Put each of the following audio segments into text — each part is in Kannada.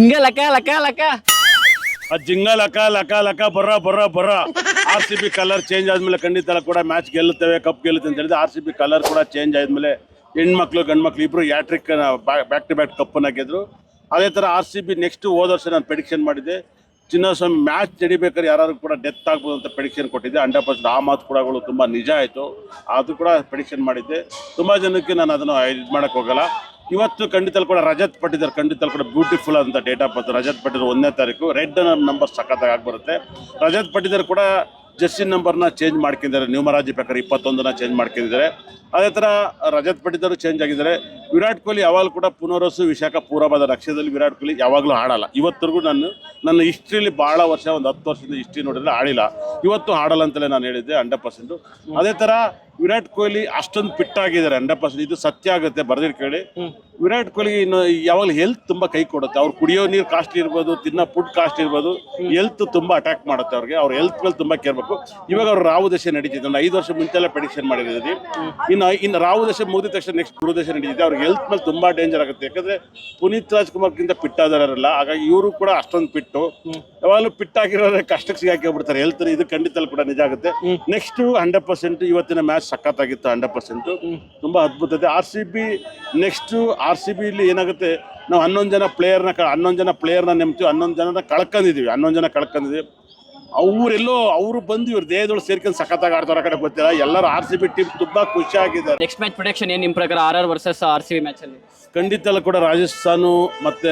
ಜಿಂಗ ಲಕ ಲಕ ಲಕ ಜಿಂಗ ಲಕ ಲಕ ಲಕ ಬರ್ರ RCB ಕಲರ್ ಚೇಂಜ್ ಆದ್ಮೇಲೆ ಖಂಡಿತ ಕೂಡ ಮ್ಯಾಚ್ ಗೆಲ್ಲುತ್ತೇವೆ, ಕಪ್ ಗೆಲ್ಲುತ್ತೆ ಅಂತ ಹೇಳಿದ್ರೆ RCB ಕಲರ್ ಕೂಡ ಚೇಂಜ್ ಆದ್ಮೇಲೆ ಹೆಣ್ಮಕ್ಳು ಗಂಡ್ಮಕ್ಳು ಇಬ್ರು ಯಾಟ್ರಿಕ್ ಬ್ಯಾಕ್ ಟು ಬ್ಯಾಕ್ ಕಪ್ಪನ್ನ ಗೆದ್ರು. ಅದೇ ತರ RCB ನೆಕ್ಸ್ಟ್ ಹೋದ ವರ್ಷ ನಾನು ಪ್ರೆಡಿಕ್ಷನ್ ಮಾಡಿದ್ದೆ, ಚಿನ್ನಸ್ವಾಮಿ ಮ್ಯಾಚ್ ನಡಿಬೇಕಾದ್ರೆ ಯಾರು ಕೂಡ ಡೆತ್ ಆಗ್ಬೋದು ಅಂತ ಪ್ರೆಡಿಕ್ಷನ್ ಕೊಟ್ಟಿದ್ದೆ. 100% ಆ ಮಾತು ಕೂಡ ತುಂಬ ನಿಜ ಆಯಿತು. ಅದು ಕೂಡ ಪ್ರೆಡಿಕ್ಷನ್ ಮಾಡಿದ್ದೆ. ತುಂಬ ಜನಕ್ಕೆ ನಾನು ಅದನ್ನು ಇದು ಮಾಡೋಕ್ಕೆ ಹೋಗಲ್ಲ. ಇವತ್ತು ಖಂಡಿತ ಕೂಡ ರಜತ್ ಪಟ್ಟಿದಾರ್ ಖಂಡಿತ ಕೂಡ ಬ್ಯೂಟಿಫುಲ್ ಅಂತ date of birth. Rajat Patidar 1ನೇ ತಾರೀಕು ರೆಡ್ ನಂಬರ್ ಸಖತ್ತಾಗಿ ಆಗಿಬರುತ್ತೆ. ರಜತ್ ಪಟ್ಟಿದಾರ್ ಕೂಡ ಜರ್ಸಿ ನಂಬರ್ನ ಚೇಂಜ್ ಮಾಡ್ಕೊಂಡಿದ್ದಾರೆ, ನ್ಯೂಮರಾಜಿ ಪ್ರಕಾರ 21ನ ಚೇಂಜ್ ಮಾಡ್ಕೊಂಡಿದ್ದಾರೆ. ಅದೇ ಥರ ರಜತ್ ಪಟ್ಟಿದಾರು ಚೇಂಜ್ ಆಗಿದ್ದಾರೆ. ವಿರಾಟ್ ಕೊಹ್ಲಿ ಯಾವಾಗಲೂ ಕೂಡ ಪುನರ್ವಸು ವಿಶಾಖ ಪೂರ್ವಭಾದ ನಕ್ಷತ್ರದಲ್ಲಿ ವಿರಾಟ್ ಕೊಹ್ಲಿ ಯಾವಾಗಲೂ ಆಡಲ್ಲ. ಇವತ್ತರೆಗೂ ನನ್ನ ಹಿಸ್ಟ್ರಿಲಿ ಭಾಳ ವರ್ಷ, ಒಂದು 10 ವರ್ಷದಿಂದ ಹಿಸ್ಟ್ರಿ ನೋಡಿದ್ರೆ ಆಡಿಲ್ಲ. ಇವತ್ತು ಆಡಲ್ಲ ಅಂತಲೇ ನಾನು ಹೇಳಿದ್ದೆ 100%. ಅದೇ ಥರ ವಿರಾಟ್ ಕೊಹ್ಲಿ ಅಷ್ಟೊಂದು ಫಿಟ್ ಆಗಿದ್ದಾರೆ 100%. ಇದು ಸತ್ಯ ಆಗುತ್ತೆ, ಬರ್ದಿರ್ ಕೇಳಿ. ವಿರಾಟ್ ಕೊಹ್ಲಿ ಇನ್ನು ಯಾವಾಗಲೂ ಹೆಲ್ತ್ ತುಂಬ ಕೈ ಕೊಡುತ್ತೆ. ಅವ್ರು ಕುಡಿಯೋ ನೀರು ಕಾಸ್ಟ್ಲಿ ಇರ್ಬೋದು, ತಿನ್ನೋ ಫುಡ್ ಕಾಸ್ಟ್ ಇರ್ಬೋದು, ಹೆಲ್ತ್ ತುಂಬ ಅಟ್ಯಾಕ್ ಮಾಡುತ್ತೆ ಅವ್ರಿಗೆ. ಅವ್ರ ಹೆಲ್ತ್ ಮೇಲೆ ತುಂಬ ಕೇರ್ಬೇಕು. ಇವಾಗ ಅವ್ರು ರಾಹು ದಶೆ ನಡೀತಿದೆ. ನಾನು 5 ವರ್ಷ ಮುಂಚೆಲ್ಲ ಪ್ರೆಡಿಕ್ಷನ್ ಮಾಡಿದ್ದೀನಿ. ಇನ್ನು ರಾಹು ದಶೆ ಮುಗಿದ ತಕ್ಷಣ ನೆಕ್ಸ್ಟ್ ಗುರು ದಶೆ ನಡೀತಿದೆ. ಅವ್ರಿಗೆ ಹೆಲ್ತ್ ಮೇಲೆ ತುಂಬ ಡೇಂಜರ್ ಆಗುತ್ತೆ. ಯಾಕಂದರೆ ಪುನೀತ್ ರಾಜ್ಕುಮಾರ್ಗಿಂತ ಫಿಟ್ ಆದಾರಲ್ಲ, ಹಾಗಾಗಿ ಇವರು ಕೂಡ ಅಷ್ಟೊಂದು ಫಿಟ್ಟು. ಯಾವಾಗಲೂ ಫಿಟ್ ಆಗಿರೋದ್ರೆ ಕಷ್ಟಕ್ಕೆ ಸಿಗಾಕಿ ಹೆಲ್ತ್. ಇದು ಖಂಡಿತ ಕೂಡ ನಿಜ ಆಗುತ್ತೆ. ನೆಕ್ಸ್ಟ್ 100% ಇವತ್ತಿನ ಮ್ಯಾಚ್ ಸಖತ್ತಾಗಿತ್ತು 100%. ತುಂಬ ಅದ್ಭುತತೆ. RCB ನೆಕ್ಸ್ಟ್ RCB ಇಲ್ಲಿ ಏನಾಗುತ್ತೆ, ನಾವು 11 ಜನ ಪ್ಲೇಯರ್ನ ನೆಮ್ತೀವಿ, 11 ಜನನ ಕಳ್ಕೊಂಡಿದ್ದೀವಿ. ಅವರು ಬಂದು ಇವ್ರ ದೇಹದೊಳಗೆ ಸೇರ್ಕೊಂಡು ಸಖತ್ತಾಗಿ ಆಡ್ತಾರ ಕಡೆ ಗೊತ್ತಿಲ್ಲ. ಎಲ್ಲರೂ RCB ಟೀಮ್ ತುಂಬಾ ಖುಷಿ ಆಗಿದ್ದಾರೆ. ನೆಕ್ಸ್ಟ್ ಮ್ಯಾಚ್ ಪ್ರೊಡಿಕ್ಷನ್ ಏನ್ ನಿಮ್ ಪ್ರಕಾರ RR ವರ್ಸಸ್ RCB ಮ್ಯಾಚ್ ಅಲ್ಲಿ? ಖಂಡಿತ ಕೂಡ ರಾಜಸ್ಥಾನ ಮತ್ತೆ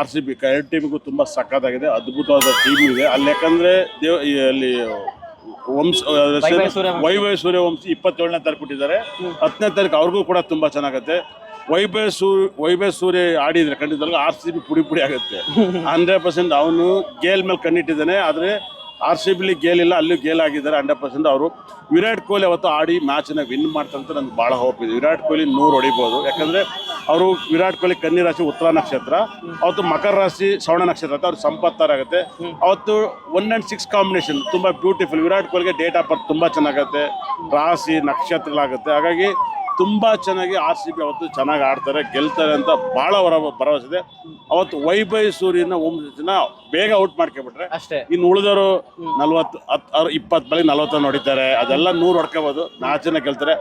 RCB ಎರಡು ಟೀಮಿಗೂ ತುಂಬಾ ಸಖತ್ತಾಗಿದೆ, ಅದ್ಭುತವಾದ ಟೀಮ್ ಇದೆ ಅಲ್ಲಿ. ಯಾಕಂದ್ರೆ ಅಲ್ಲಿ ವೈಭವ ಸೂರ್ಯವಂಶಿ 27ನೇ ತಾರೀಕು ಕೊಟ್ಟಿದ್ದಾರೆ. 10ನೇ ತಾರೀಕು ಅವ್ರಿಗೂ ಕೂಡ ತುಂಬಾ ಚೆನ್ನಾಗತ್ತೆ. ವೈಭವ್ ಸೂರ್ಯ ಆಡಿದ್ರೆ ಖಂಡಿತ RCB ಪುಡಿ ಆಗುತ್ತೆ 100%. ಅವನು ಗೇಲ್ ಮೇಲೆ ಕಣ್ಣಿಟ್ಟಿದ್ದಾನೆ. ಆದರೆ RCBಲಿ ಗೇಲ್ ಇಲ್ಲ, ಅಲ್ಲೂ ಗೇಲ್ ಆಗಿದ್ದಾರೆ 100%. ಅವರು ವಿರಾಟ್ ಕೊಹ್ಲಿ ಅವತ್ತು ಆಡಿ ಮ್ಯಾಚನ್ನ ವಿನ್ ಮಾಡ್ತಂತ ನನಗೆ ಭಾಳ ಹೋಪ್ ಇದೆ. ವಿರಾಟ್ ಕೊಹ್ಲಿ 100 ಹೊಡಿಬೋದು. ಯಾಕಂದರೆ ಅವರು ವಿರಾಟ್ ಕೊಹ್ಲಿ ಕನ್ನಿ ರಾಶಿ ಉತ್ತರ ನಕ್ಷತ್ರ, ಅವತ್ತು ಮಕರ ರಾಶಿ ಶ್ರವಣ ನಕ್ಷತ್ರ ಅಂತ ಅವ್ರು ಸಂಪತ್ತಾರಾಗುತ್ತೆ. ಅವತ್ತು 1 and 6 ಕಾಂಬಿನೇಷನ್ ತುಂಬ ಬ್ಯೂಟಿಫುಲ್. ವಿರಾಟ್ ಕೊಹ್ಲಿಗೆ ಡೇಟ್ ಆಫ್ ಬರ್ತ್ ತುಂಬ ಚೆನ್ನಾಗುತ್ತೆ, ರಾಶಿ ನಕ್ಷತ್ರಗಳಾಗುತ್ತೆ. ಹಾಗಾಗಿ ತುಂಬ ಚೆನ್ನಾಗಿ RCB ಅವತ್ತು ಚೆನ್ನಾಗಿ ಆಡ್ತಾರೆ, ಗೆಲ್ತಾರೆ ಅಂತ ಭಾಳ ಭರವಸೆ ಇದೆ. ಅವತ್ತು ವೈಭವ್ ಸೂರ್ಯನ 9 ಜನ ಬೇಗ ಔಟ್ ಮಾಡ್ಕೊಬಿಟ್ರೆ ಅಷ್ಟೇ. ಇನ್ನು ಉಳಿದವರು 20 ಬಾಲಿಗೆ 40 ಹೊಡಿತಾರೆ. ಅದೆಲ್ಲ 100 ಹೊಡ್ಕೋಬಹುದು, 4 ಜನ ಗೆಲ್ತಾರೆ.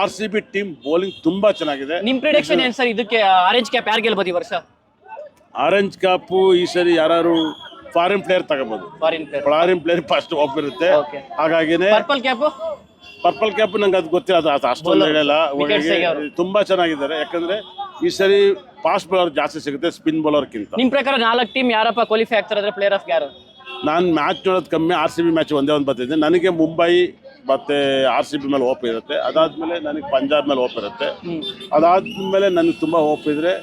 RCB ಟೀಮ್ ಬೌಲಿಂಗ್ ತುಂಬಾ ಚೆನ್ನಾಗಿದೆ. ನಿಮ್ ಪ್ರಿಡಿಕ್ಷನ್ ಏನ್ ಸರ್ ಇದಕ್ಕೆ? ಆರೆಂಜ್ ಕ್ಯಾಪ್ ಯಾರು ಗೆಲ್ಬೋದು ಈ ವರ್ಷ? ಆರೆಂಜ್ ಕ್ಯಾಪ್ ಈ ಸರಿ ಯಾರು ಫಾರಿನ್ ಪ್ಲೇಯರ್ ತಗೋಬಹುದು. ಫಾರಿನ್ ಪ್ಲೇಯರ್ ಫಸ್ಟ್ ಒಪ್ಪಿರುತ್ತೆ. ಹಾಗಾಗಿನೇ ಪರ್ಪಲ್ ಕ್ಯಾಪ್ ನಂಗೆ ಅದು ಗೊತ್ತಿಲ್ಲ, ಅದು ಅಷ್ಟೊಂದು ಹೇಳಲ್ಲ. ತುಂಬಾ ಚೆನ್ನಾಗಿದ್ದಾರೆ. ಯಾಕಂದ್ರೆ ಈ ಸರಿ ಫಾಸ್ಟ್ ಬೌಲರ್ ಜಾಸ್ತಿ ಸಿಗುತ್ತೆ ಸ್ಪಿನ್ ಬೌಲರ್ಗಿಂತ. ನಿಮ್ ಪ್ರಕಾರ 4 ಟೀಮ್ ಯಾರಪ್ಪ ಕ್ವಾಲಿಫೈ ಆಗ್ತಾರೆ ಪ್ಲೇಯರ್ ಆಫ್ ಯಾರು? ನಾನು ಮ್ಯಾಚ್ ನೋಡೋದು ಕಮ್ಮಿ, RCB ಮ್ಯಾಚ್ ಒಂದೇ ಒಂದು ಬರ್ತಿದ್ದೆ. ನನಗೆ ಮುಂಬೈ ಮತ್ತೆ RCB ಮೇಲೆ ಹೋಪ್ ಇರುತ್ತೆ. ಅದಾದ್ಮೇಲೆ ನನಗೆ ಪಂಜಾಬ್ ಮೇಲೆ ಹೋಪ್ ಇರುತ್ತೆ. ಅದಾದ್ಮೇಲೆ ನನಗೆ ತುಂಬಾ ಹೋಪ್ ಇದ್ರೆ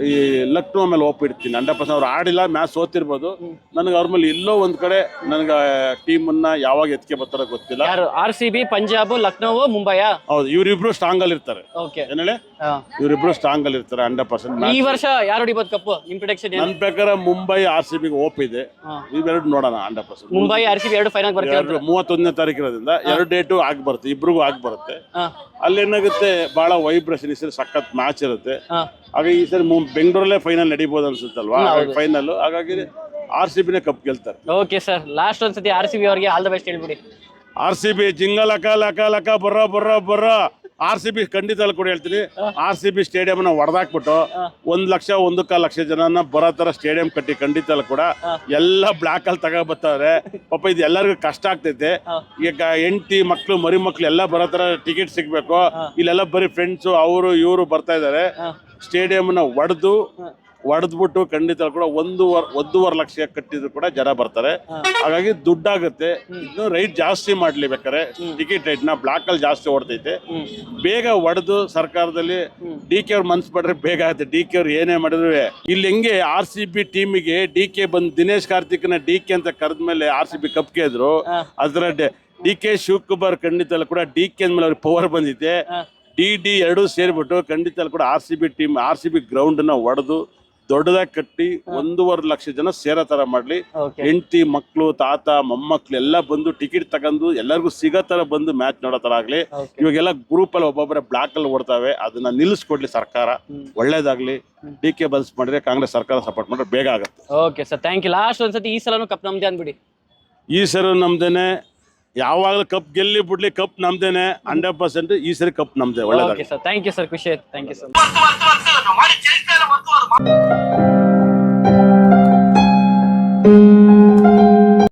ಈ ಲಕ್ನೋ ಮೇಲೆ ಹೋಪ್ ಇಡ್ತೀನಿ 100%. ಅವ್ರು ಆಡಿಲ್ಲ, ಮ್ಯಾಚ್ ಸೋತಿರ್ಬೋದು. ನನಗೆ ಅವ್ರ ಮೇಲೆ ಎಲ್ಲೋ ಒಂದ್ ಕಡೆ ನನಗೆ ಟೀಮನ್ನ ಯಾವಾಗ ಎತ್ಕೆ ಬರ್ತಾರೋ ಗೊತ್ತಿಲ್ಲ. RCB, ಪಂಜಾಬ್, ಲಕ್ನೋ, ಮುಂಬೈ. ಹೌದು, ಇವರಿಬ್ರು ಸ್ಟ್ರಾಂಗ್ ಅಲ್ಲಿ ಇರ್ತಾರೆ. ಏನ್ ಹೇಳಿ, ಇವರಿಬ್ರು ಸ್ಟ್ರಾಂಗ್ ಅಲ್ಲಿ ಇರ್ತಾರೆ 100%. ಈ ವರ್ಷ ಯಾರು ಹೊಡಿಬೋದು ಕಪ್? ನಿಮ್ ಪ್ರೆಡಿಕ್ಷನ್? ನನ್ನ ಪ್ರಕಾರ ಮುಂಬೈ RCB ಗೆ ಹೋಪ್ ಇದೆ. ಇವೆರಡು ನೋಡೋಣ 100%. ಮುಂಬೈ RCB ಎರಡು ಫೈನಲ್ ಬರ್ತಾರೆ. 31ನೇ ತಾರೀಕು ಇರೋದ್ರಿಂದ 2 ಡೇಟು ಆಗಿ ಬರುತ್ತೆ, ಇಬ್ರಿಗೂ ಆಗಿ ಬರುತ್ತೆ. ಅಲ್ಲಿ ಏನಾಗುತ್ತೆ, ಬಹಳ ವೈಬ್ರೇಷನ್. ಈ ಸರಿ ಸಖತ್ ಮ್ಯಾಚ್ ಇರುತ್ತೆ. ಹಾಗಾಗಿ ಈ ಸರಿ ಬೆಂಗಳೂರಲ್ಲೇ ಫೈನಲ್ ನಡೀಬಹುದು ಅನ್ಸುತ್ತಲ್ವಾ ಫೈನಲ್. ಹಾಗಾಗಿ RCBನೇ ಕಪ್ ಗೆಲ್ತಾರೆ. ಓಕೆ ಸರ್, ಲಾಸ್ಟ್ ಒಂದ್ಸತಿ RCB ಅವರಿಗೆ ಆಲ್ ದ ಬೆಸ್ಟ್ ಹೇಳ್ಬಿಡಿ. RCB ಜಿಂಗ ಲಕ ಲಕ ಲಕ ಬರ್ರ RCB ಖಂಡಿತ ಕೂಡ ಹೇಳ್ತೀನಿ. RCB ಸ್ಟೇಡಿಯಂನ ಹೊಡೆದಾಕ್ಬಿಟ್ಟು 1 ಲಕ್ಷ 1.25 ಲಕ್ಷ ಜನನ ಬರೋ ತರ ಸ್ಟೇಡಿಯಂ ಕಟ್ಟಿ ಖಂಡಿತ ಕೂಡ ಎಲ್ಲ ಬ್ಲಾಕ್ ಅಲ್ಲಿ ತಗೋಬರ್ತಾರೆ. ಪಾಪ ಇದು ಎಲ್ಲರಿಗೂ ಕಷ್ಟ ಆಗ್ತೈತೆ. ಈಗ ಹೆಂಡತಿ ಮಕ್ಳು ಮರಿ ಮಕ್ಳು ಎಲ್ಲ ಬರೋ ತರ ಟಿಕೆಟ್ ಸಿಗ್ಬೇಕು. ಇಲ್ಲೆಲ್ಲ ಬರೀ ಫ್ರೆಂಡ್ಸು ಅವರು ಇವರು ಬರ್ತಾ ಇದಾರೆ. ಸ್ಟೇಡಿಯಂನ ಹೊಡೆದ್ಬಿಟ್ಟು ಖಂಡಿತ ಕೂಡ 1.5 ಲಕ್ಷ ಕಟ್ಟಿದ್ರು ಕೂಡ ಜನ ಬರ್ತಾರೆ. ಹಾಗಾಗಿ ದುಡ್ಡಾಗುತ್ತೆ. ಇನ್ನು ರೈಟ್ ಜಾಸ್ತಿ ಮಾಡ್ಲಿ ಬೇಕಾರೆ, ಟಿಕೆಟ್ ರೇಟ್ ನ ಬ್ಲಾಕ್ ಅಲ್ಲಿ ಜಾಸ್ತಿ ಓಡ್ತೈತೆ. ಬೇಗ ಹೊಡೆದು ಸರ್ಕಾರದಲ್ಲಿ DK ಅವ್ರು ಮನ್ಸು ಪಡ್ರೆ ಬೇಗ ಆಗುತ್ತೆ. DK ಅವ್ರು ಏನೇ ಮಾಡಿದ್ರು ಇಲ್ಲಿ ಹೆಂಗೆ RCB ಟೀಮಿಗೆ DK ಬಂದು ದಿನೇಶ್ ಕಾರ್ತಿಕ್ನ DK ಅಂತ ಕರೆದ್ಮೇಲೆ RCB ಕಪ್ ಗೆದ್ರು. ಅದರ DK ಶಿವಕುಮಾರ್ ಖಂಡಿತ ಕೂಡ DK ಅಂದ್ಮೇಲೆ ಅವ್ರಿಗೆ ಪವರ್ ಬಂದಿದೆ. DD ಎರಡೂ ಸೇರಿಬಿಟ್ಟು ಖಂಡಿತ ಕೂಡ RCB ಟೀಮ್ RCB ಗ್ರೌಂಡ್ ನ ಹೊಡೆದು ದೊಡ್ಡದಾಗಿ ಕಟ್ಟಿ 1.5 ಲಕ್ಷ ಜನ ಸೇರೋ ತರ ಮಾಡ್ಲಿ. ಓಕೆ ಹೆಂಡತಿ ಮಕ್ಳು ತಾತ ಮೊಮ್ಮಕ್ಳು ಎಲ್ಲ ಬಂದು ಟಿಕೆಟ್ ತಗೊಂಡು ಎಲ್ಲರಿಗೂ ಸಿಗೋ ತರ ಬಂದು ಮ್ಯಾಚ್ ನೋಡೋ ತರ ಆಗ್ಲಿ. ಓಕೆ ಇವಾಗೆಲ್ಲ ಗ್ರೂಪ್ ಅಲ್ಲಿ ಒಬ್ಬೊಬ್ಬರೇ ಬ್ಲಾಕ್ ಅಲ್ಲಿ ಓಡ್ತಾವೆ, ಅದನ್ನ ನಿಲ್ಲಿಸ್ಕೊಡ್ಲಿ ಸರ್ಕಾರ. ಒಳ್ಳೇದಾಗ್ಲಿ. ಡಿ ಕೆ ಬಲ್ಸ್ ಮಾಡಿದ್ರೆ ಕಾಂಗ್ರೆಸ್ ಸರ್ಕಾರ ಸಪೋರ್ಟ್ ಮಾಡಿದ್ರೆ ಬೇಗ ಆಗುತ್ತೆ. Okay sir, thank you. Last ಒಂದ್ಸತಿ ಈ ಸಲನು ಕಪ್ ನಮ್ದೇ ಅಂದ್ಬಿಡಿ. ಈ ಸರಿ ನಮ್ದೇನೆ, ಯಾವಾಗಲೂ ಕಪ್ ಗೆಲ್ಲಿ ಬಿಡ್ಲಿ ಕಪ್ ನಮ್ದೇನೆ 100%. ಈ ಸರಿ ಕಪ್ ನಮ್ದೇ. ಒಳ್ಳೇದಾಗ್ಲಿ. Okay sir, thank you sir, ಖುಷಿ ಆಯ್ತು. Thank you sir.